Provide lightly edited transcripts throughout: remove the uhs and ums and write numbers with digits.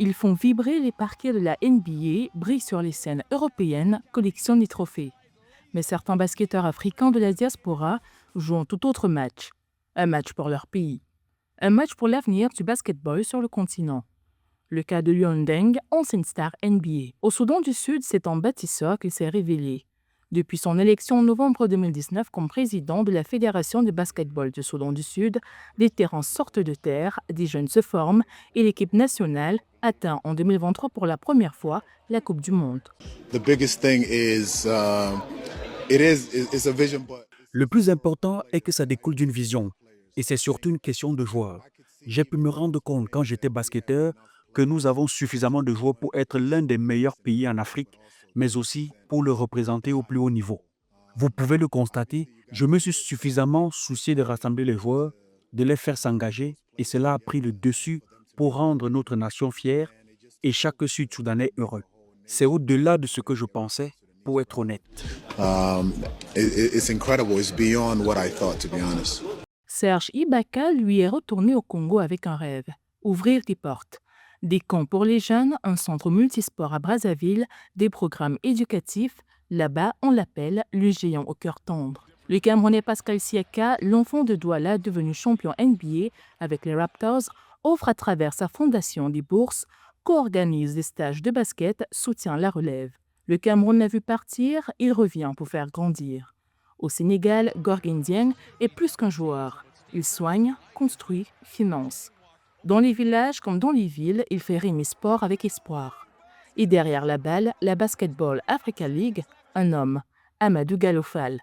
Ils font vibrer les parquets de la NBA, brillent sur les scènes européennes, collectionnent les trophées. Mais certains basketteurs africains de la diaspora jouent un tout autre match. Un match pour leur pays. Un match pour l'avenir du basketball sur le continent. Le cas de Luol Deng, ancienne star NBA. Au Soudan du Sud, c'est en bâtisseur qu'il s'est révélé. Depuis son élection en novembre 2019 comme président de la Fédération de basketball du Soudan du Sud, des terrains sortent de terre, des jeunes se forment et l'équipe nationale atteint en 2023 pour la première fois la Coupe du Monde. Le plus important est que ça découle d'une vision. Et c'est surtout une question de joueurs. J'ai pu me rendre compte quand j'étais basketteur que nous avons suffisamment de joueurs pour être l'un des meilleurs pays en Afrique, mais aussi pour le représenter au plus haut niveau. Vous pouvez le constater, je me suis suffisamment soucié de rassembler les joueurs, de les faire s'engager, et cela a pris le dessus pour rendre notre nation fière et chaque Sud-Soudanais heureux. C'est au-delà de ce que je pensais, pour être honnête. It's incredible. It's beyond what I thought, to be honest. Serge Ibaka, lui, est retourné au Congo avec un rêve, ouvrir des portes. Des camps pour les jeunes, un centre multisport à Brazzaville, des programmes éducatifs. Là-bas, on l'appelle le géant au cœur tendre. Le Camerounais Pascal Siaka, l'enfant de Douala devenu champion NBA avec les Raptors, offre à travers sa fondation des bourses, co-organise des stages de basket, soutient la relève. Le Cameroun l'a vu partir, il revient pour faire grandir. Au Sénégal, Gorgui Ndiaye est plus qu'un joueur. Il soigne, construit, finance. Dans les villages comme dans les villes, il fait rimer sport avec espoir. Et derrière la balle, la Basketball Africa League, un homme, Amadou Gallo Fall.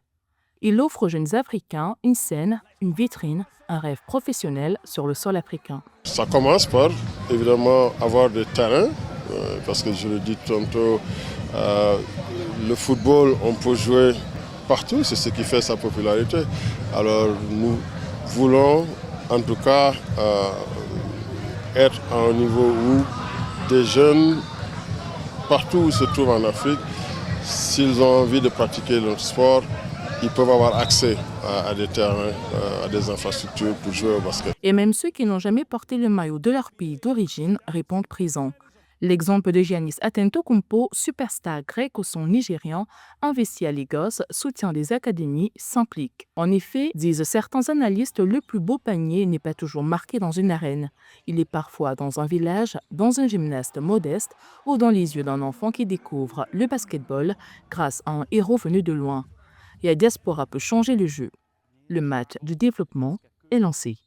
Il offre aux jeunes Africains une scène, une vitrine, un rêve professionnel sur le sol africain. Ça commence par, évidemment, avoir des terrains, parce que je le dis tantôt, le football, on peut jouer partout, c'est ce qui fait sa popularité. Alors nous voulons en tout cas être à un niveau où des jeunes, partout où ils se trouvent en Afrique, s'ils ont envie de pratiquer leur sport, ils peuvent avoir accès à des terrains, à des infrastructures pour jouer au basket. Et même ceux qui n'ont jamais porté le maillot de leur pays d'origine répondent présents. L'exemple de Giannis Antetokounmpo, superstar grec au son nigérian, investi à Lagos, soutient des académies, s'implique. En effet, disent certains analystes, le plus beau panier n'est pas toujours marqué dans une arène. Il est parfois dans un village, dans un gymnaste modeste ou dans les yeux d'un enfant qui découvre le basketball grâce à un héros venu de loin. Et la diaspora peut changer le jeu. Le match du développement est lancé.